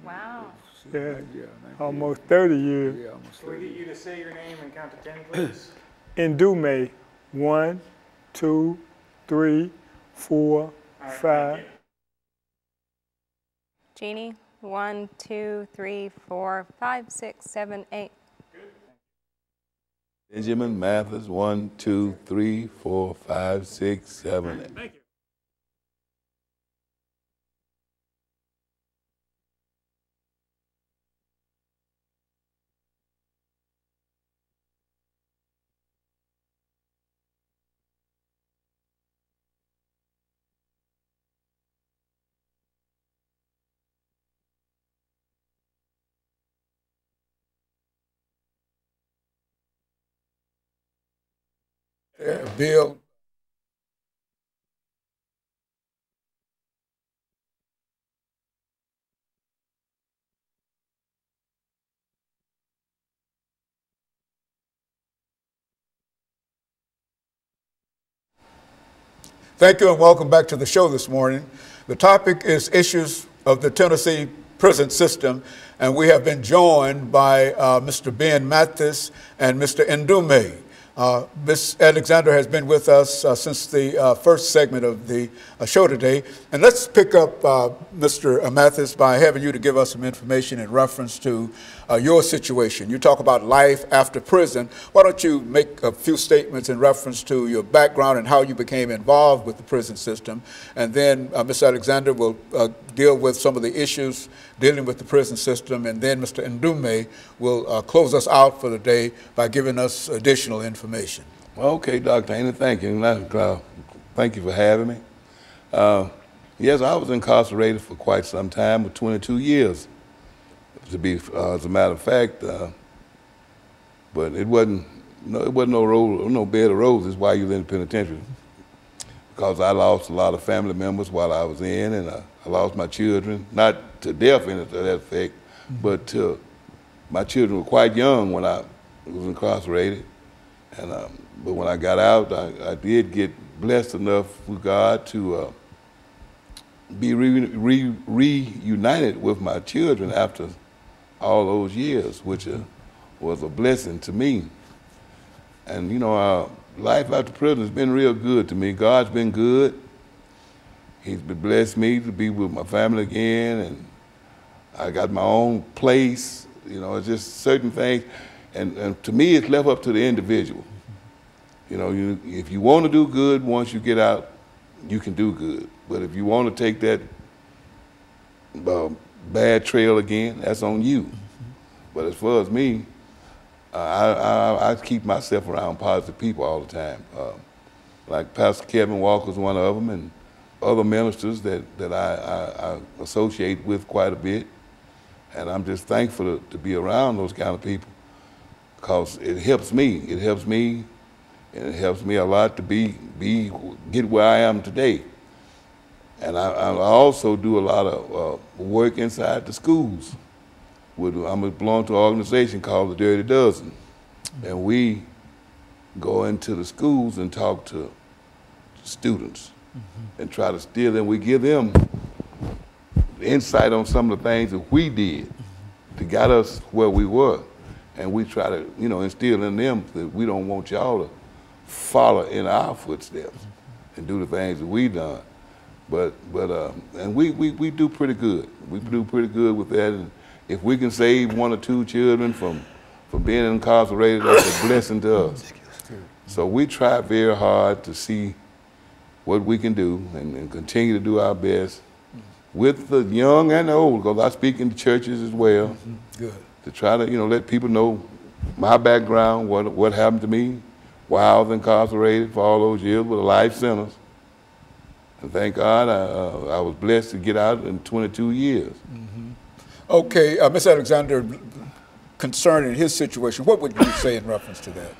Wow. Yeah, almost 30 years. Yeah, almost Can 30 we get you to say your name and count to 10, please? Indume, 1, 2, 3, 4, 5. Jeannie, 1, 2, 3, 4, 5, 6, 7, 8. Benjamin Mathis, 1, 2, 3, 4, 5, 6, 7, 8. Thank you. Bill. Thank you and welcome back to the show this morning. The topic is issues of the Tennessee prison system, and we have been joined by Mr. Ben Mathis and Mr. Indume. Ms. Alexander has been with us since the first segment of the show today. And let's pick up Mr. Mathis by having you to give us some information in reference to your situation. You talk about life after prison. Why don't you make a few statements in reference to your background and how you became involved with the prison system. And then Ms. Alexander will deal with some of the issues dealing with the prison system. And then Mr. Indume will close us out for the day by giving us additional information. Well, okay, Dr. Haney, thank you. Thank you for having me. Yes, I was incarcerated for quite some time, for 22 years, to be, as a matter of fact. But it wasn't no bed of roses while you were in the penitentiary, because I lost a lot of family members while I was in, and I lost my children, not to death in that effect, but my children were quite young when I was incarcerated. And, but when I got out, I did get blessed enough with God to be reunited with my children after all those years, which was a blessing to me. And you know, life after prison has been real good to me. God's been good. He's been blessed me to be with my family again, and I got my own place. You know, it's just certain things. And to me, it's left up to the individual. You know, if you want to do good, once you get out, you can do good. But if you want to take that bad trail again, that's on you. But as far as me, I keep myself around positive people all the time. Like Pastor KWalker is one of them, and other ministers that I associate with quite a bit. And I'm just thankful to be around those kind of people, because it helps me. It helps me, and it helps me a lot to get where I am today. And I also do a lot of work inside the schools. I belong to an organization called the Dirty Dozen, and we go into the schools and talk to students and try to steer them. We give them insight on some of the things that we did to get us where we were. And we try to, you know, instill in them that we don't want y'all to follow in our footsteps and do the things that we done. And we do pretty good. We do pretty good with that. And if we can save 1 or 2 children from being incarcerated, that's a blessing to us. So we try very hard to see what we can do and continue to do our best with the young and the old, because I speak in the churches as well. Good. To try to, you know, let people know my background, what happened to me, why I was incarcerated for all those years with a life sentence. And thank God I was blessed to get out in 22 years. Okay, Ms. Alexander, concerning his situation, what would you say in reference to that?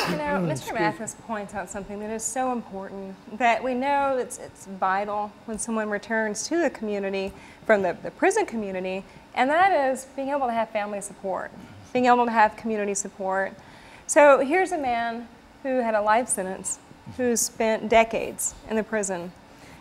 You know, Mr. Mathis points out something that is so important, that we know it's vital when someone returns to the community from the prison community, and that is being able to have family support, being able to have community support. So here's a man who had a life sentence, who spent decades in the prison,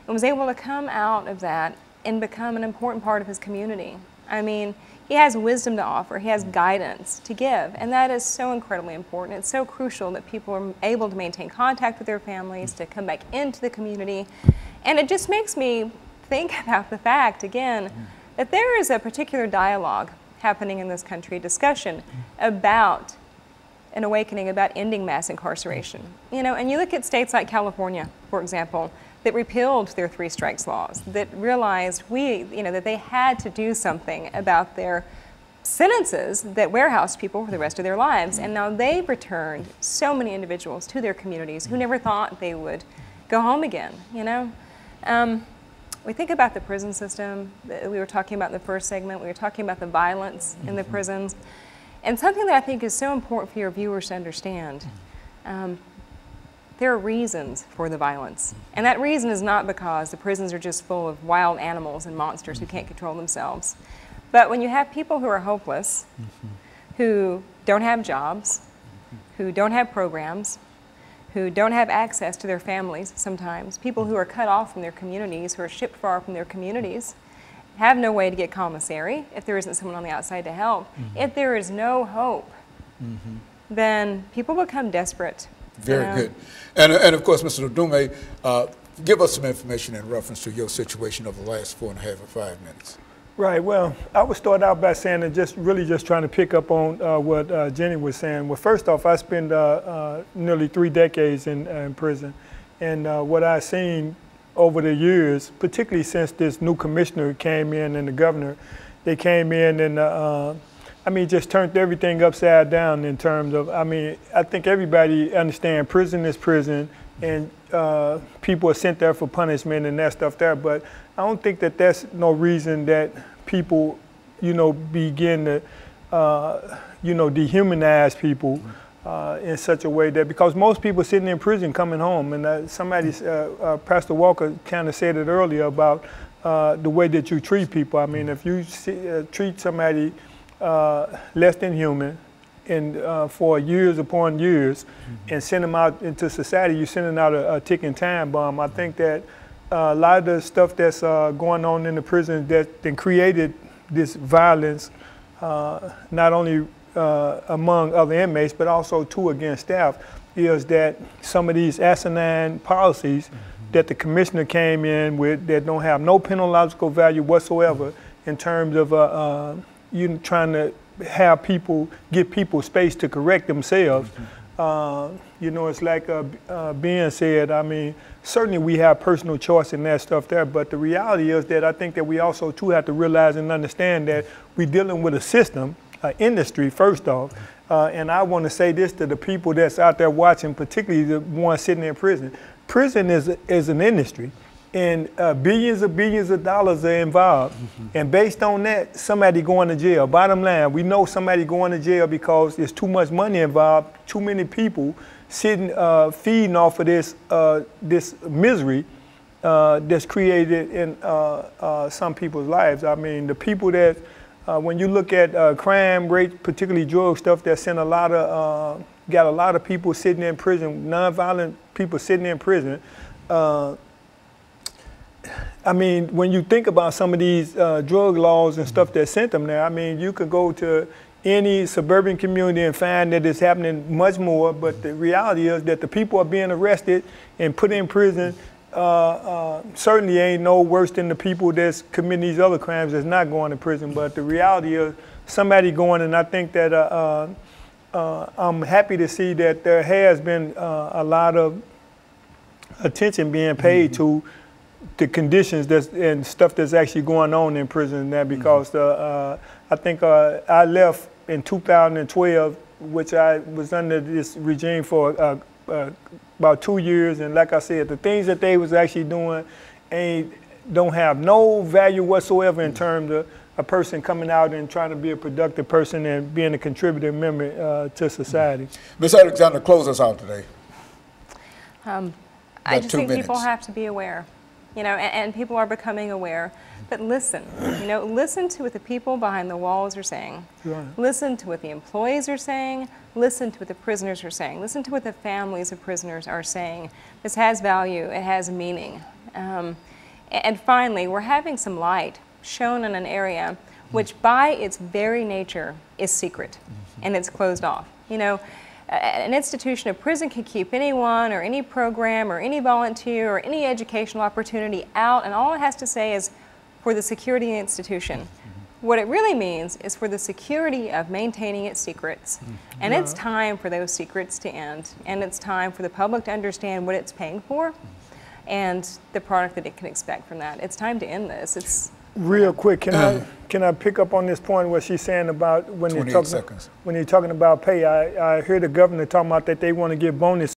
and was able to come out of that and become an important part of his community. I mean, he has wisdom to offer, he has guidance to give, and that is so incredibly important. It's so crucial that people are able to maintain contact with their families, to come back into the community, and it just makes me think about the fact, again, that there is a particular dialogue happening in this country, discussion about an awakening, about ending mass incarceration. You know, and you look at states like California, for example, that repealed their 3 strikes laws, that realized that they had to do something about their sentences that warehoused people for the rest of their lives. And now they've returned so many individuals to their communities who never thought they would go home again, you know? We think about the prison system. We were talking about in the first segment. We were talking about the violence in the prisons. And something that I think is so important for your viewers to understand, there are reasons for the violence. And that reason is not because the prisons are just full of wild animals and monsters who can't control themselves. But when you have people who are hopeless, who don't have jobs, who don't have programs, who don't have access to their families sometimes, people who are cut off from their communities, who are shipped far from their communities, have no way to get commissary if there isn't someone on the outside to help. If there is no hope, then people become desperate. Very good. And of course, Mr. Indume, give us some information in reference to your situation over the last 4.5 or 5 minutes. Right. Well, I would start out by saying that just trying to pick up on what Jenny was saying. Well, first off, I spent nearly 3 decades in prison, and what I've seen over the years, particularly since this new commissioner came in and the governor, they came in and just turned everything upside down in terms of, I think everybody understands prison is prison, and people are sent there for punishment and that stuff there, but I don't think that that's no reason that people, begin to, dehumanize people in such a way that, because most people sitting in prison coming home, and Pastor Walker kind of said it earlier about the way that you treat people. I mean, if you treat somebody less than human, and for years upon years, and send them out into society, you're sending out a ticking time bomb. I think that a lot of the stuff that's going on in the prison that created this violence, not only among other inmates, but also too against staff, is that some of these asinine policies that the commissioner came in with that don't have no penological value whatsoever in terms of trying to have people, give people space to correct themselves. It's like Ben said, certainly we have personal choice in that stuff there, but the reality is that I think that we also too have to realize and understand that we're dealing with a system, industry first off, and I want to say this to the people that's out there watching, particularly the ones sitting in prison. Prison is an industry, and billions of dollars are involved, and based on that, somebody going to jail. Bottom line, we know somebody going to jail because there's too much money involved, too many people sitting, feeding off of this misery that's created in some people's lives. I mean, the people that, when you look at crime rate, particularly drug stuff, that sent got a lot of people sitting in prison, nonviolent people sitting in prison. When you think about some of these drug laws and stuff that sent them there, you could go to any suburban community and find that it's happening much more, but the reality is that the people are being arrested and put in prison certainly ain't no worse than the people that's committing these other crimes that's not going to prison, but the reality is somebody going, and I think that I'm happy to see that there has been a lot of attention being paid to the conditions and stuff that's actually going on in prison now, because I think I left in 2012, which I was under this regime for about 2 years, and like I said, the things that they was actually doing don't have no value whatsoever in terms of a person coming out and trying to be a productive person and being a contributing member to society. Ms. Alexander, close us out today. I just think people have to be aware, and people are becoming aware. But listen, listen to what the people behind the walls are saying. Right. Listen to what the employees are saying. Listen to what the prisoners are saying. Listen to what the families of prisoners are saying. This has value. It has meaning. And finally, we're having some light shown in an area which by its very nature is secret and it's closed off. You know, an institution, a prison can keep anyone or any program or any volunteer or any educational opportunity out, and all it has to say is for the security of the institution. What it really means is for the security of maintaining its secrets. And it's time for those secrets to end. And it's time for the public to understand what it's paying for and the product that it can expect from that. It's time to end this. It's real quick, can I pick up on this point what she's saying about when you're talking about pay? I hear the governor talking about that they want to give bonus